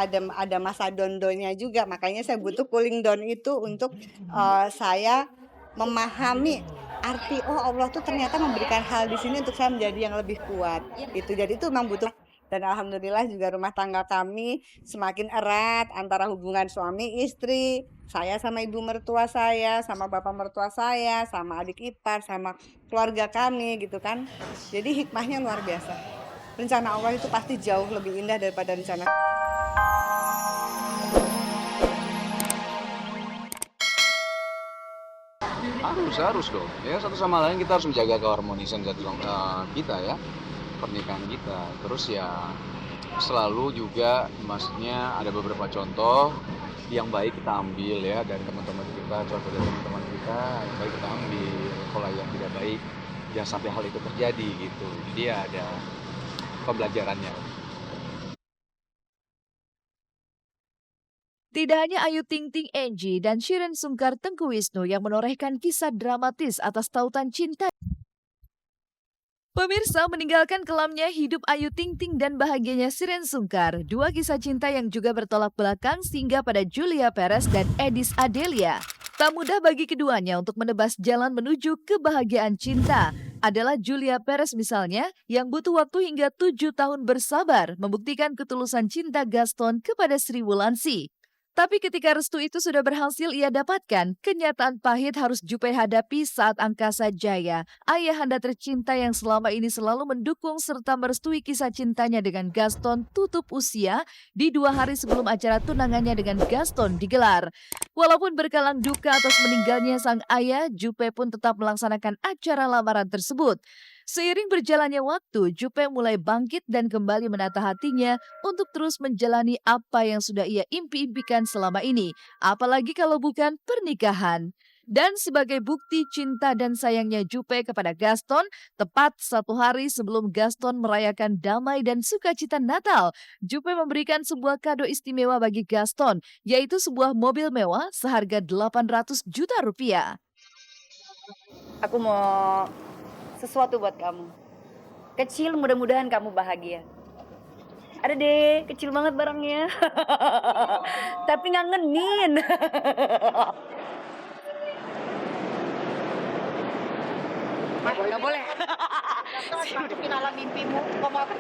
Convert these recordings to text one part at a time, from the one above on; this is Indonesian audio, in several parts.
ada masa down-nya juga, makanya saya butuh cooling down itu untuk saya memahami arti, oh Allah tuh ternyata memberikan hal di sini untuk saya menjadi yang lebih kuat gitu. Jadi itu memang butuh, dan alhamdulillah juga rumah tangga kami semakin erat antara hubungan suami istri, saya sama ibu mertua saya, sama bapak mertua saya, sama adik ipar, sama keluarga kami gitu kan. Jadi hikmahnya luar biasa. Rencana Allah itu pasti jauh lebih indah daripada rencana. Harus dong. Ya satu sama lain kita harus menjaga keharmonisan kita ya, pernikahan kita. Terus ya selalu juga maksudnya ada beberapa contoh yang baik kita ambil ya dari teman-teman kita, contoh dari teman-teman kita yang baik kita ambil. Kalau yang tidak baik jangan sampai hal itu terjadi gitu. Jadi ya ada pembelajarannya. Tidak hanya Ayu Ting Ting Angie dan Shireen Sungkar Tengku Wisnu yang menorehkan kisah dramatis atas tautan cinta. Pemirsa, meninggalkan kelamnya hidup Ayu Ting Ting dan bahagianya Shireen Sungkar, dua kisah cinta yang juga bertolak belakang sehingga pada Julia Perez dan Edis Adelia. Tak mudah bagi keduanya untuk menebas jalan menuju kebahagiaan cinta. Adalah Julia Perez misalnya, yang butuh waktu hingga 7 tahun bersabar membuktikan ketulusan cinta Gaston kepada Sri Wulandari. Tapi ketika restu itu sudah berhasil ia dapatkan, kenyataan pahit harus Juppe hadapi saat Angkasa Jaya, ayahanda tercinta yang selama ini selalu mendukung serta merestui kisah cintanya dengan Gaston tutup usia di 2 hari sebelum acara tunangannya dengan Gaston digelar. Walaupun berkalang duka atas meninggalnya sang ayah, Juppe pun tetap melaksanakan acara lamaran tersebut. Seiring berjalannya waktu, Juppe mulai bangkit dan kembali menata hatinya untuk terus menjalani apa yang sudah ia impi-impikan selama ini, apalagi kalau bukan pernikahan. Dan sebagai bukti cinta dan sayangnya Juppe kepada Gaston, tepat 1 hari sebelum Gaston merayakan damai dan sukacita Natal, Juppe memberikan sebuah kado istimewa bagi Gaston, yaitu sebuah mobil mewah seharga 800 juta rupiah. Aku mau sesuatu buat kamu. Kecil, mudah-mudahan kamu bahagia. Ada deh, kecil banget barangnya. Tapi ngangenin. Mas, nggak boleh. Masukin alam mimpimu. Kamu apa?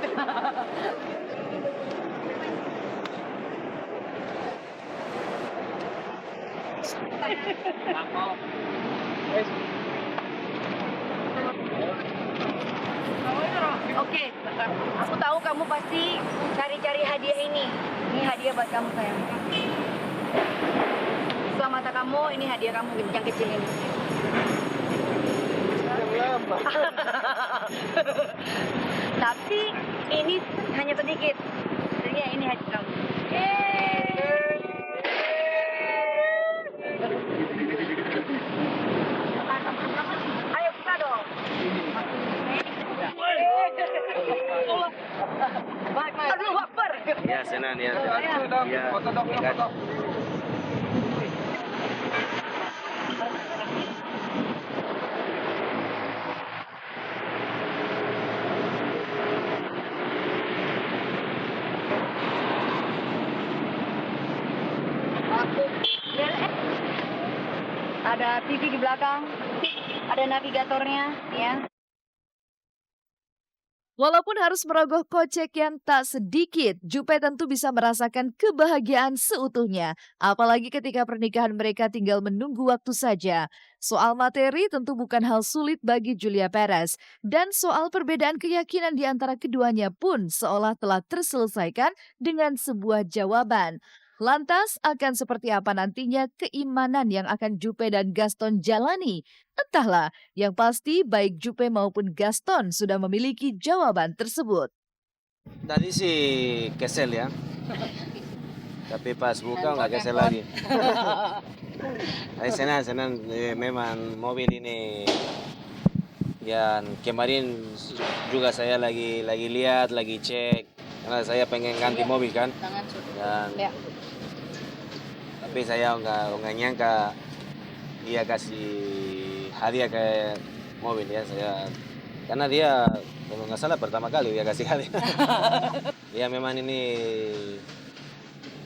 Oke, aku tahu kamu pasti cari-cari hadiah ini. Ini hadiah buat kamu sayang. Setelah mata kamu, ini hadiah kamu yang kecil ini. Tapi ini hanya sedikit. Jadi ya ini hadiah kamu. Ayo buka dong. Aduh, waper. Ya, senang ya. Ya, Foto dong, foto. Ada TV di belakang, ada navigatornya, ya. Walaupun harus merogoh kocek yang tak sedikit, Juppe tentu bisa merasakan kebahagiaan seutuhnya. Apalagi ketika pernikahan mereka tinggal menunggu waktu saja. Soal materi tentu bukan hal sulit bagi Julia Perez. Dan soal perbedaan keyakinan di antara keduanya pun seolah telah terselesaikan dengan sebuah jawaban. Lantas akan seperti apa nantinya keimanan yang akan Juppe dan Gaston jalani? Entahlah, yang pasti baik Juppe maupun Gaston sudah memiliki jawaban tersebut. tadi sih kesel ya. Tapi pas buka nggak kesel lagi. Tapi senang. Memang mobil ini yang kemarin juga saya lagi lihat, lagi cek. Karena saya pengen ganti mobil kan. Dan tapi saya nggak nyangka dia kasih hadiah ke mobil ya saya, karena dia kalau nggak salah pertama kali dia kasih hadiah. Ya memang ini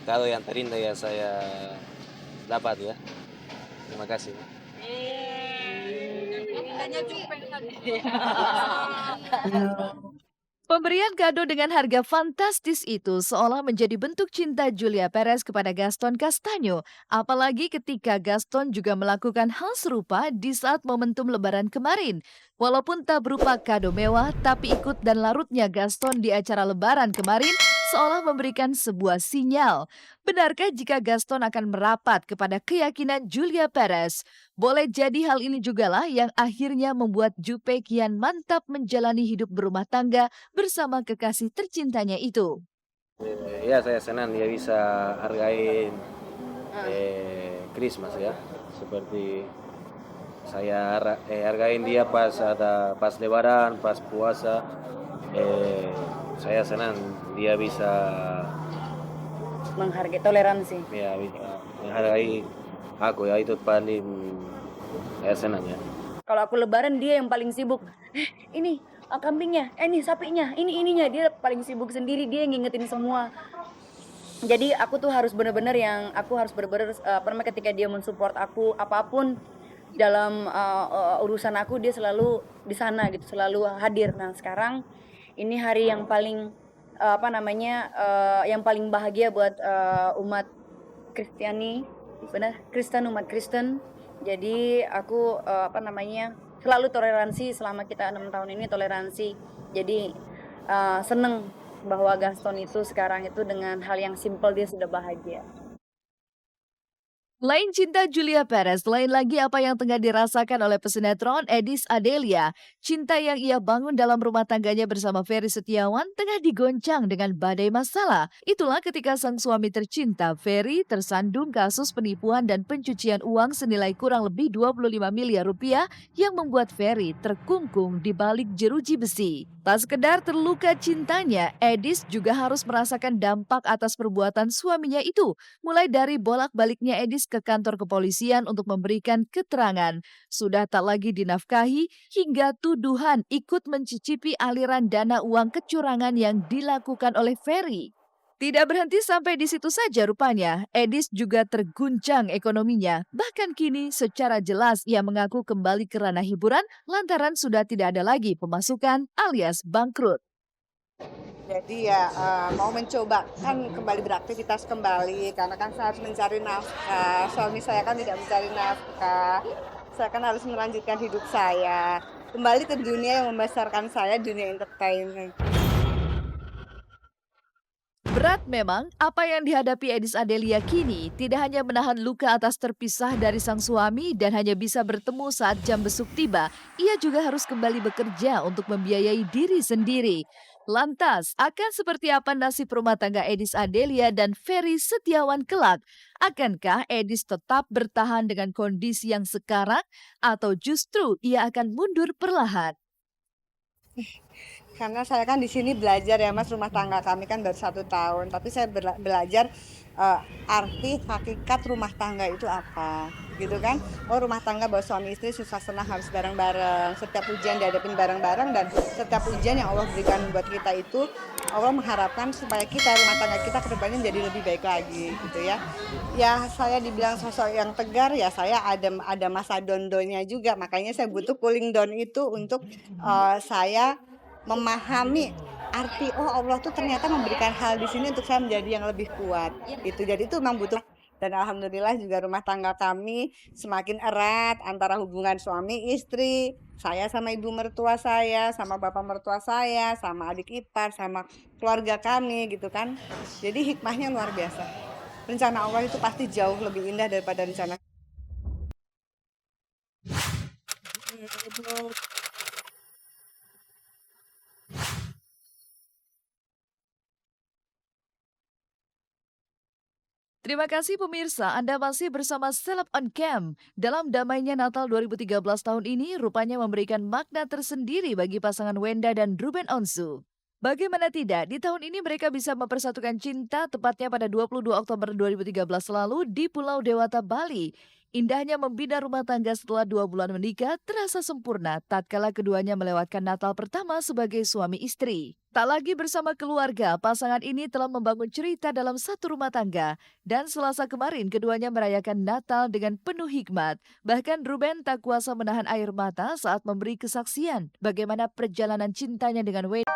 kado yang terindah yang saya dapat ya. Terima kasih. Pemberian kado dengan harga fantastis itu seolah menjadi bentuk cinta Julia Perez kepada Gaston Castagno. Apalagi ketika Gaston juga melakukan hal serupa di saat momentum Lebaran kemarin. Walaupun tak berupa kado mewah, tapi ikut dan larutnya Gaston di acara Lebaran kemarin seolah memberikan sebuah sinyal. Benarkah jika Gaston akan merapat kepada keyakinan Julia Perez? Boleh jadi hal ini jugalah yang akhirnya membuat Jupe kian mantap menjalani hidup berumah tangga bersama kekasih tercintanya itu. Ya saya senang dia bisa hargain Christmas ya. Seperti saya hargain dia pas Lebaran, pas puasa. Saya senang dia bisa Menghargai toleransi. ya bisa menghargai aku ya, itu paling saya senang ya. Kalau aku Lebaran dia yang paling sibuk. Ini kambingnya, ini sapinya, ini ininya, dia paling sibuk sendiri, dia yang ngingetin semua. Jadi aku tuh harus bener-bener ketika dia mensupport aku apapun dalam urusan aku, dia selalu di sana gitu, selalu hadir. Nah sekarang ini hari yang paling yang paling bahagia buat umat Kristiani, umat Kristen. Jadi aku selalu toleransi selama kita 6 tahun ini toleransi. Jadi seneng bahwa Gaston itu sekarang itu dengan hal yang simple dia sudah bahagia. Lain cinta Julia Perez, lain lagi apa yang tengah dirasakan oleh pesinetron Edis Adelia. Cinta yang ia bangun dalam rumah tangganya bersama Ferry Setiawan tengah digoncang dengan badai masalah. Itulah ketika sang suami tercinta, Ferry, tersandung kasus penipuan dan pencucian uang senilai kurang lebih 25 miliar rupiah yang membuat Ferry terkungkung di balik jeruji besi. Tak sekedar terluka cintanya, Edis juga harus merasakan dampak atas perbuatan suaminya itu. Mulai dari bolak-baliknya Edis ke kantor kepolisian untuk memberikan keterangan. Sudah tak lagi dinafkahi hingga tuduhan ikut mencicipi aliran dana uang kecurangan yang dilakukan oleh Ferry. Tidak berhenti sampai di situ saja rupanya, Edis juga terguncang ekonominya. Bahkan kini secara jelas ia mengaku kembali ke ranah hiburan lantaran sudah tidak ada lagi pemasukan alias bangkrut. Jadi ya mau mencoba kan kembali beraktivitas kembali karena kan saya harus mencari nafkah. Suami saya kan tidak mencari nafkah. Saya kan harus melanjutkan hidup saya. Kembali ke dunia yang membesarkan saya, dunia entertainment. Berat memang, apa yang dihadapi Edis Adelia kini tidak hanya menahan luka atas terpisah dari sang suami dan hanya bisa bertemu saat jam besuk tiba, ia juga harus kembali bekerja untuk membiayai diri sendiri. Lantas, akan seperti apa nasib rumah tangga Edis Adelia dan Ferry Setiawan kelak? Akankah Edis tetap bertahan dengan kondisi yang sekarang atau justru ia akan mundur perlahan? Karena saya kan di sini belajar ya Mas, rumah tangga kami kan baru 1 tahun, tapi saya belajar arti hakikat rumah tangga itu apa, gitu kan. Oh rumah tangga bahwa suami istri susah senang harus bareng-bareng, setiap ujian dihadapin bareng-bareng, dan setiap ujian yang Allah berikan buat kita itu Allah mengharapkan supaya rumah tangga kita ke depannya jadi lebih baik lagi gitu ya. Ya saya dibilang sosok yang tegar, ya saya ada masa down-downnya juga, makanya saya butuh cooling down itu untuk saya memahami arti Allah tuh ternyata memberikan hal di sini untuk saya menjadi yang lebih kuat. Itu jadi itu memang butuh, dan alhamdulillah juga rumah tangga kami semakin erat antara hubungan suami istri, saya sama ibu mertua saya, sama bapak mertua saya, sama adik ipar, sama keluarga kami gitu kan. Jadi hikmahnya luar biasa. Rencana Allah itu pasti jauh lebih indah daripada rencana. Terima kasih pemirsa, Anda masih bersama Seleb on Cam. Dalam damainya Natal 2013 tahun ini, rupanya memberikan makna tersendiri bagi pasangan Wenda dan Ruben Onsu. Bagaimana tidak, di tahun ini mereka bisa mempersatukan cinta tepatnya pada 22 Oktober 2013 lalu di Pulau Dewata, Bali. Indahnya membina rumah tangga setelah 2 bulan menikah terasa sempurna tatkala keduanya melewatkan Natal pertama sebagai suami istri. Tak lagi bersama keluarga, pasangan ini telah membangun cerita dalam satu rumah tangga. Dan Selasa kemarin keduanya merayakan Natal dengan penuh hikmat. Bahkan Ruben tak kuasa menahan air mata saat memberi kesaksian bagaimana perjalanan cintanya dengan Wendy.